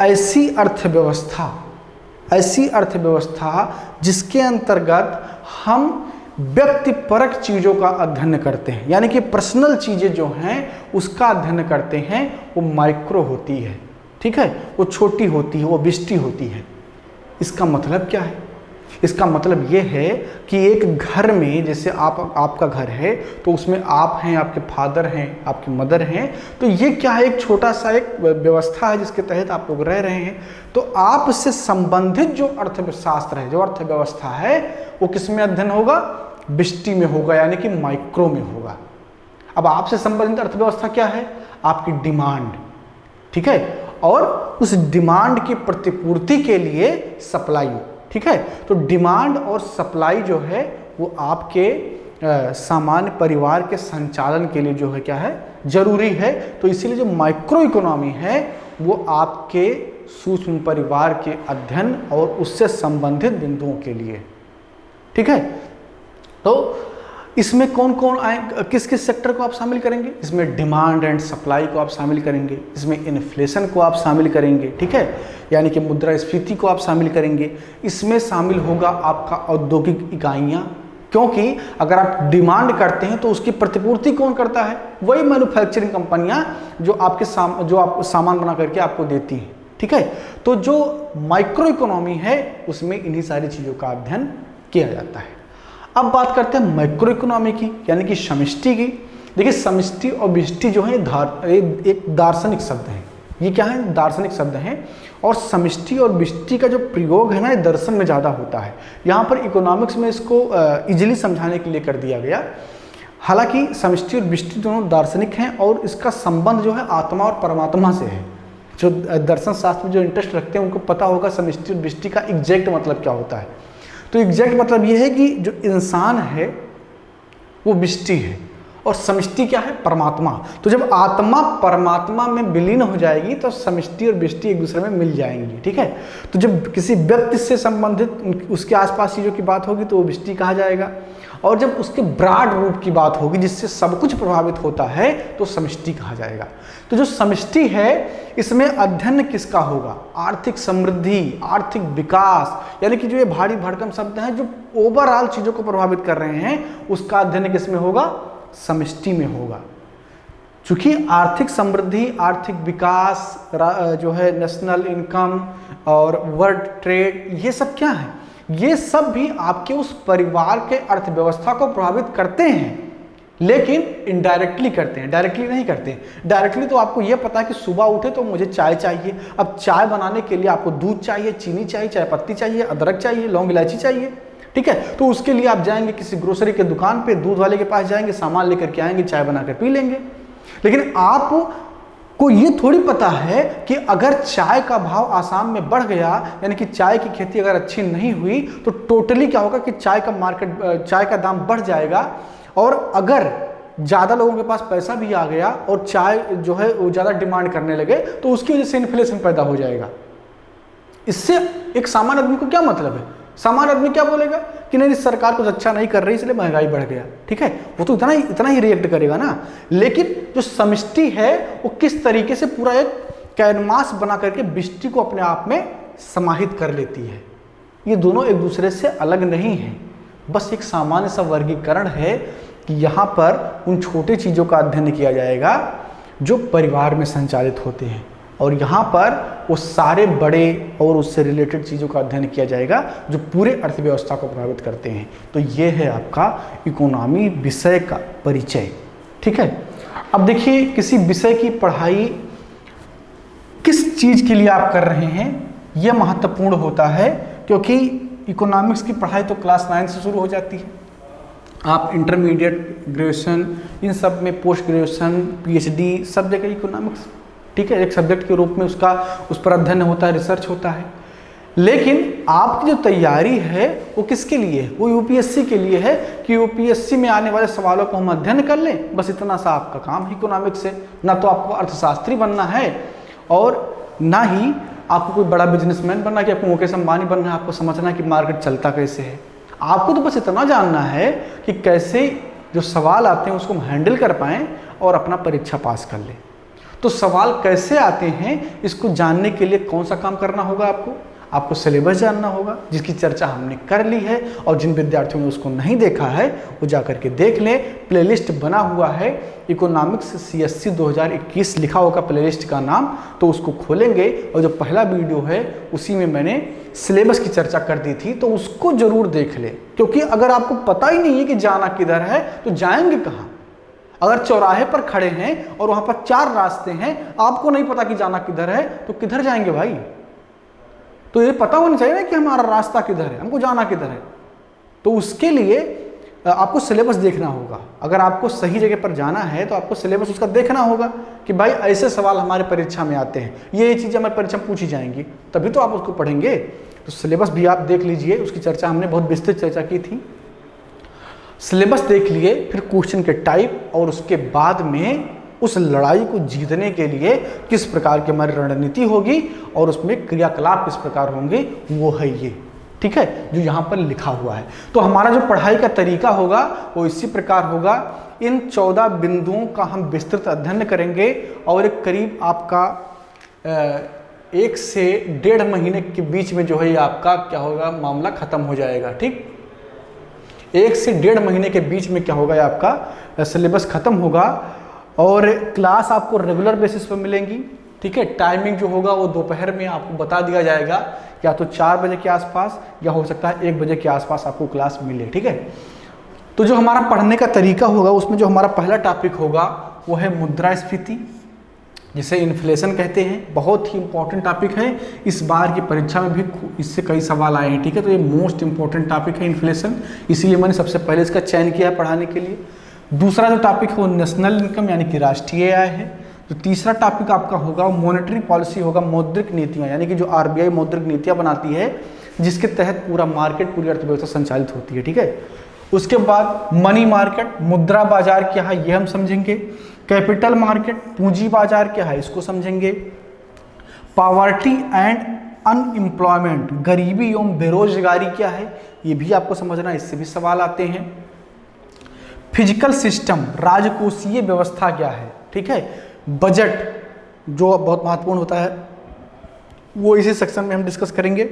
ऐसी अर्थव्यवस्था जिसके अंतर्गत हम व्यक्तिपरक चीज़ों का अध्ययन करते हैं, यानी कि पर्सनल चीज़ें जो हैं उसका अध्ययन करते हैं, वो माइक्रो होती है। ठीक है, वो छोटी होती है, वो बिष्टी होती है। इसका मतलब क्या है? इसका मतलब ये है कि एक घर में, जैसे आपका घर है तो उसमें आप हैं, आपके फादर हैं, आपकी मदर हैं, तो ये क्या है, एक छोटा सा एक व्यवस्था है जिसके तहत आप लोग रह रहे हैं। तो आपसे संबंधित जो अर्थशास्त्र है, जो अर्थव्यवस्था है, वो किस में अध्ययन होगा? बिष्टी में होगा, यानी कि माइक्रो में होगा। अब आपसे संबंधित अर्थव्यवस्था क्या है? आपकी डिमांड। ठीक है, और उस डिमांड की प्रतिपूर्ति के लिए सप्लाई। ठीक है, तो डिमांड और सप्लाई जो है वो आपके सामान्य परिवार के संचालन के लिए जो है क्या है, जरूरी है। तो इसीलिए जो माइक्रो इकोनॉमी है वो आपके सूक्ष्म परिवार के अध्ययन और उससे संबंधित बिंदुओं के लिए। ठीक है, तो इसमें कौन कौन आए, किस किस सेक्टर को आप शामिल करेंगे? इसमें डिमांड एंड सप्लाई को आप शामिल करेंगे, इसमें इन्फ्लेशन को आप शामिल करेंगे। ठीक है, यानी कि मुद्रास्फीति को आप शामिल करेंगे। इसमें शामिल होगा आपका औद्योगिक इकाइयाँ, क्योंकि अगर आप डिमांड करते हैं तो उसकी प्रतिपूर्ति कौन करता है? वही मैन्युफैक्चरिंग कंपनियाँ जो आप सामान बना करके आपको देती हैं। ठीक है, तो जो माइक्रो इकोनॉमी है उसमें इन्हीं सारी चीज़ों का अध्ययन किया जाता है। अब बात करते हैं मैक्रो इकोनॉमी की, यानी कि समष्टि की। देखिए, समष्टि और बिष्टि जो है एक दार्शनिक शब्द है। ये क्या है? दार्शनिक शब्द हैं। और समष्टि और बिष्टि का जो प्रयोग है ना, ये दर्शन में ज़्यादा होता है। यहाँ पर इकोनॉमिक्स में इसको इजीली समझाने के लिए कर दिया गया। हालांकि समष्टि और बिष्टि दोनों दार्शनिक हैं और इसका संबंध जो है आत्मा और परमात्मा से है। जो दर्शन शास्त्र में जो इंटरेस्ट रखते हैं उनको पता होगा समष्टि और बिष्टि का एग्जैक्ट मतलब क्या होता है। तो एग्जैक्ट मतलब ये है कि जो इंसान है वो बिष्टि है और समष्टि क्या है? परमात्मा। तो जब आत्मा परमात्मा में विलीन हो जाएगी तो समष्टि और बिष्टि एक दूसरे में मिल जाएंगी। ठीक है, तो जब किसी व्यक्ति से संबंधित उसके आसपास चीज़ों की बात होगी तो वो बिष्टि कहा जाएगा, और जब उसके ब्रॉड रूप की बात होगी जिससे सब कुछ प्रभावित होता है तो समष्टि कहा जाएगा। तो जो समष्टि है इसमें अध्ययन किसका होगा? आर्थिक समृद्धि, आर्थिक विकास, यानी कि जो ये भारी भरकम शब्द हैं जो ओवरऑल चीज़ों को प्रभावित कर रहे हैं, उसका अध्ययन किसमें होगा? समष्टि में होगा। चूंकि आर्थिक समृद्धि, आर्थिक विकास जो है, नेशनल इनकम और वर्ल्ड ट्रेड, ये सब क्या है? ये सब भी आपके उस परिवार के अर्थव्यवस्था को प्रभावित करते हैं, लेकिन इनडायरेक्टली करते हैं, डायरेक्टली नहीं करते। डायरेक्टली तो आपको ये पता है कि सुबह उठे तो मुझे चाय चाहिए। अब चाय बनाने के लिए आपको दूध चाहिए, चीनी चाहिए, चाय पत्ती चाहिए, अदरक चाहिए, लौंग इलायची चाहिए। ठीक है, तो उसके लिए आप जाएंगे किसी ग्रोसरी के दुकान पे, दूध वाले के पास जाएंगे, सामान लेकर के आएंगे, चाय बनाकर पी लेंगे। लेकिन आपको ये थोड़ी पता है कि अगर चाय का भाव आसाम में बढ़ गया, यानी कि चाय की खेती अगर अच्छी नहीं हुई, तो टोटली क्या होगा कि चाय का दाम बढ़ जाएगा। और अगर ज़्यादा लोगों के पास पैसा भी आ गया और चाय जो है वो ज़्यादा डिमांड करने लगे तो उसकी वजह से इन्फ्लेशन पैदा हो जाएगा। इससे एक सामान्य आदमी को क्या मतलब है? सामान्य आदमी क्या बोलेगा कि नहीं, सरकार कुछ अच्छा नहीं कर रही इसलिए महंगाई बढ़ गया। ठीक है, वो तो इतना ही रिएक्ट करेगा ना। लेकिन जो समष्टि है वो किस तरीके से पूरा एक कैनवास बना करके बिष्टि को अपने आप में समाहित कर लेती है। ये दोनों एक दूसरे से अलग नहीं है, बस एक सामान्य सा वर्गीकरण है कि यहाँ पर उन छोटे चीज़ों का अध्ययन किया जाएगा जो परिवार में संचालित होते हैं, और यहाँ पर वो सारे बड़े और उससे रिलेटेड चीज़ों का अध्ययन किया जाएगा जो पूरे अर्थव्यवस्था को प्रभावित करते हैं। तो ये है आपका इकोनॉमी विषय का परिचय। ठीक है, अब देखिए किसी विषय की पढ़ाई किस चीज़ के लिए आप कर रहे हैं यह महत्वपूर्ण होता है, क्योंकि इकोनॉमिक्स की पढ़ाई तो क्लास 9 से शुरू हो जाती है। आप इंटरमीडिएट, ग्रेजुएशन, इन सब में, पोस्ट ग्रेजुएशन, पीएचडी, सब जगह इकोनॉमिक्स, ठीक है, एक सब्जेक्ट के रूप में उस पर अध्ययन होता है, रिसर्च होता है। लेकिन आपकी जो तैयारी है वो किसके लिए है? वो यूपीएससी के लिए है कि यूपीएससी में आने वाले सवालों को हम अध्ययन कर लें, बस इतना सा आपका काम है इकोनॉमिक्स से। ना तो आपको अर्थशास्त्री बनना है और ना ही आपको कोई बड़ा बिजनेसमैन बनना कि आपको मुकेश अंबानी बनना है, आपको समझना है कि मार्केट चलता कैसे है। आपको तो बस इतना जानना है कि कैसे जो सवाल आते हैं उसको हम हैंडल कर पाएँ और अपना परीक्षा पास कर लें। तो सवाल कैसे आते हैं इसको जानने के लिए कौन सा काम करना होगा आपको सिलेबस जानना होगा, जिसकी चर्चा हमने कर ली है। और जिन विद्यार्थियों ने उसको नहीं देखा है वो जा करके देख लें, प्लेलिस्ट बना हुआ है इकोनॉमिक्स CSC 2021 लिखा होगा प्लेलिस्ट का नाम, तो उसको खोलेंगे और जो पहला वीडियो है उसी में मैंने सिलेबस की चर्चा कर दी थी, तो उसको जरूर देख लें। क्योंकि अगर आपको पता ही नहीं है कि जाना किधर है तो जाएंगे कहाँ। अगर चौराहे पर खड़े हैं और वहां पर 4 रास्ते हैं, आपको नहीं पता कि जाना किधर है, तो किधर जाएंगे भाई। तो ये पता होना चाहिए ना कि हमारा रास्ता किधर है, हमको जाना किधर है। तो उसके लिए आपको सिलेबस देखना होगा। अगर आपको सही जगह पर जाना है तो आपको सिलेबस उसका देखना होगा कि भाई ऐसे सवाल हमारे परीक्षा में आते हैं, ये चीज़ें हमारी परीक्षा में पूछी जाएंगी, तभी तो आप उसको पढ़ेंगे। तो सिलेबस भी आप देख लीजिए, उसकी चर्चा हमने बहुत विस्तृत चर्चा की थी। सिलेबस देख लिए, फिर क्वेश्चन के टाइप, और उसके बाद में उस लड़ाई को जीतने के लिए किस प्रकार की हमारी रणनीति होगी और उसमें क्रियाकलाप किस प्रकार होंगे, वो है ये, ठीक है, जो यहाँ पर लिखा हुआ है। तो हमारा जो पढ़ाई का तरीका होगा वो इसी प्रकार होगा। इन 14 बिंदुओं का हम विस्तृत अध्ययन करेंगे और एक करीब आपका 1 से 1.5 महीने के बीच में जो है आपका क्या होगा, मामला खत्म हो जाएगा। ठीक, 1 से 1.5 महीने के बीच में क्या होगा, आपका सिलेबस खत्म होगा और क्लास आपको रेगुलर बेसिस पर मिलेंगी। ठीक है, टाइमिंग जो होगा वो दोपहर में आपको बता दिया जाएगा, या तो 4 बजे के आसपास या हो सकता है 1 बजे के आसपास आपको क्लास मिले। ठीक है, तो जो हमारा पढ़ने का तरीका होगा उसमें जो हमारा पहला टॉपिक होगा वो है मुद्रास्फीति, जिसे इन्फ्लेशन कहते हैं। बहुत ही इंपॉर्टेंट टॉपिक है, इस बार की परीक्षा में भी इससे कई सवाल आए हैं। ठीक है, तो ये मोस्ट इंपॉर्टेंट टॉपिक है इन्फ्लेशन, इसीलिए मैंने सबसे पहले इसका चयन किया है पढ़ाने के लिए। दूसरा जो टॉपिक है वो नेशनल इनकम यानी कि राष्ट्रीय आय है। तो तीसरा टॉपिक आपका होगा मॉनेटरी पॉलिसी होगा, मौद्रिक नीतियाँ, यानी कि जो RBI मौद्रिक नीतियाँ बनाती है जिसके तहत पूरा मार्केट, पूरी अर्थव्यवस्था संचालित होती है। ठीक है, उसके बाद मनी मार्केट, मुद्रा बाजार क्या है ये हम समझेंगे। कैपिटल मार्केट, पूंजी बाजार क्या है इसको समझेंगे। पॉवर्टी एंड अनएम्प्लॉयमेंट, गरीबी एवं बेरोजगारी क्या है ये भी आपको समझना, इससे भी सवाल आते हैं। फिजिकल सिस्टम, राजकोषीय व्यवस्था क्या है। ठीक है, बजट जो बहुत महत्वपूर्ण होता है वो इसी सेक्शन में हम डिस्कस करेंगे।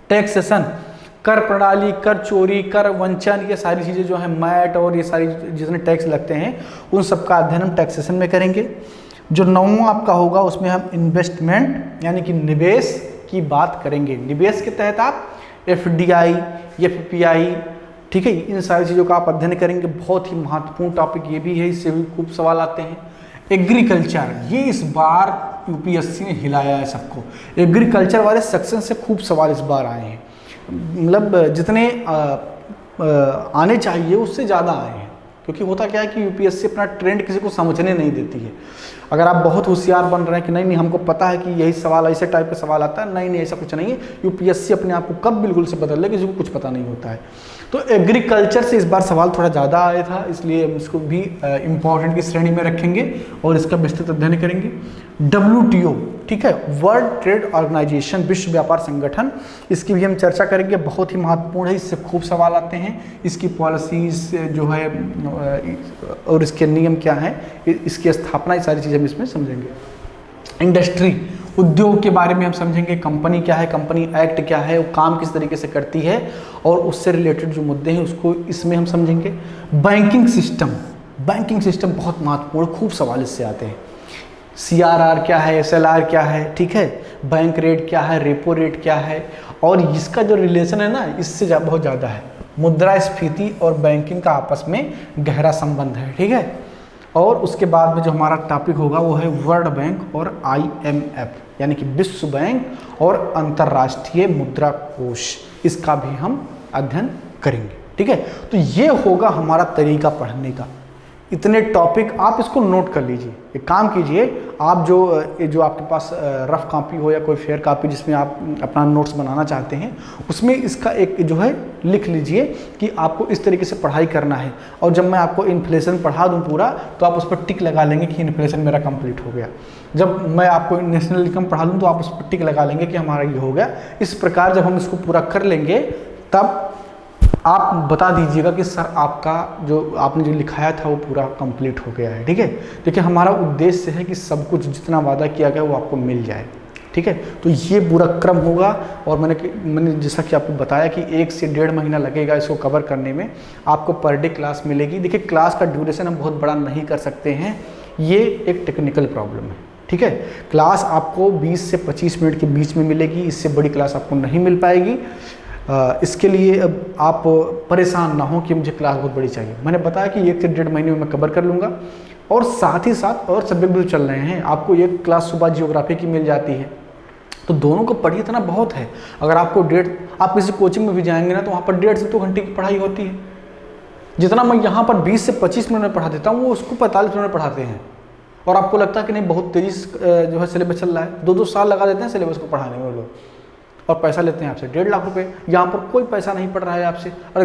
टैक्सेशन, कर प्रणाली, कर चोरी, कर वंचन, ये सारी चीज़ें जो है मैट और ये सारी जितने टैक्स लगते हैं उन सब का अध्ययन हम टैक्सेशन में करेंगे। जो 9वां आपका होगा उसमें हम इन्वेस्टमेंट यानी कि निवेश की बात करेंगे। निवेश के तहत आप FDI, FPI, ठीक है, इन सारी चीज़ों का आप अध्ययन करेंगे। बहुत ही महत्वपूर्ण टॉपिक ये भी है, इससे भी खूब सवाल आते हैं। एग्रीकल्चर, ये इस बार UPSC ने हिलाया है सबको। एग्रीकल्चर वाले सेक्शन से खूब सवाल इस बार आए हैं, मतलब जितने आने चाहिए उससे ज़्यादा आए हैं। क्योंकि होता क्या है कि UPSC अपना ट्रेंड किसी को समझने नहीं देती है। अगर आप बहुत होशियार बन रहे हैं कि नहीं नहीं हमको पता है कि यही सवाल ऐसे टाइप का सवाल आता है, नहीं नहीं ऐसा कुछ नहीं है। UPSC अपने आप को कब बिल्कुल से बदल ले, किसी को कुछ पता नहीं होता है। तो एग्रीकल्चर से इस बार सवाल थोड़ा ज़्यादा आया था, इसलिए हम इसको भी इम्पॉर्टेंट की श्रेणी में रखेंगे और इसका विस्तृत अध्ययन करेंगे। WTO, ठीक है, वर्ल्ड ट्रेड ऑर्गेनाइजेशन, विश्व व्यापार संगठन, इसकी भी हम चर्चा करेंगे। बहुत ही महत्वपूर्ण है, इससे खूब सवाल आते हैं। इसकी पॉलिसीज जो है और इसके नियम क्या हैं, इसकी स्थापना, ये सारी चीज़ें हम इसमें समझेंगे। इंडस्ट्री, उद्योग के बारे में हम समझेंगे। कंपनी क्या है, कंपनी एक्ट क्या है, वो काम किस तरीके से करती है और उससे रिलेटेड जो मुद्दे हैं उसको इसमें हम समझेंगे। बैंकिंग सिस्टम, बैंकिंग सिस्टम बहुत महत्वपूर्ण, खूब सवाल इससे आते हैं। CRR क्या है, SLR क्या है, ठीक है, बैंक रेट क्या है, रेपो रेट क्या है, और इसका जो रिलेशन है ना इससे बहुत ज़्यादा है। मुद्रास्फीति और बैंकिंग का आपस में गहरा संबंध है। ठीक है, और उसके बाद में जो हमारा टॉपिक होगा वो है वर्ल्ड बैंक और IMF यानी कि विश्व बैंक और अंतर्राष्ट्रीय मुद्रा कोष, इसका भी हम अध्ययन करेंगे। ठीक है, तो ये होगा हमारा तरीका पढ़ने का। इतने टॉपिक आप इसको नोट कर लीजिए। एक काम कीजिए, आप जो आपके पास रफ कॉपी हो या कोई फेयर कॉपी जिसमें आप अपना नोट्स बनाना चाहते हैं, उसमें इसका एक जो है लिख लीजिए कि आपको इस तरीके से पढ़ाई करना है। और जब मैं आपको इन्फ्लेशन पढ़ा दूं पूरा तो आप उस पर टिक लगा लेंगे कि इन्फ्लेशन मेरा कंप्लीट हो गया। जब मैं आपको नेशनल इनकम पढ़ा दूँ तो आप उस पर टिक लगा लेंगे कि हमारा ये हो गया। इस प्रकार जब हम इसको पूरा कर लेंगे तब आप बता दीजिएगा कि सर आपका जो आपने जो लिखाया था वो पूरा कंप्लीट हो गया है। ठीक है, देखिए हमारा उद्देश्य है कि सब कुछ जितना वादा किया गया वो आपको मिल जाए। ठीक है, तो ये पूरा क्रम होगा और मैंने जैसा कि आपको बताया कि 1 से 1.5 महीना लगेगा इसको कवर करने में। आपको पर डे क्लास मिलेगी। देखिए क्लास का ड्यूरेशन हम बहुत बड़ा नहीं कर सकते हैं, ये एक टेक्निकल प्रॉब्लम है। ठीक है, क्लास आपको 20 से 25 मिनट के बीच में मिलेगी, इससे बड़ी क्लास आपको नहीं मिल पाएगी। इसके लिए अब आप परेशान ना हो कि मुझे क्लास बहुत बड़ी चाहिए। मैंने बताया कि 1 से 1.5 महीने में मैं कवर कर लूँगा। और साथ ही साथ और सब्जेक्ट भी चल रहे हैं। आपको एक क्लास सुबह जियोग्राफी की मिल जाती है, तो दोनों को पढ़िए, इतना बहुत है। अगर आपको आप किसी कोचिंग में भी जाएंगे ना तो वहाँ पर 1.5 से 2 घंटे की पढ़ाई होती है। जितना मैं यहाँ पर 20 से 25 मिनट में पढ़ा देता हूँ वो उसको 45 मिनट में पढ़ाते हैं। और आपको लगता है कि नहीं बहुत तेज़ी जो है सिलेबस चल रहा है, 2-2 साल लगा देते हैं सिलेबस को पढ़ाने में वो लोग, और पैसा लेते हैं आपसे 1.5 लाख रुपए। यहाँ पर कोई पैसा नहीं पड़ रहा है आपसे। और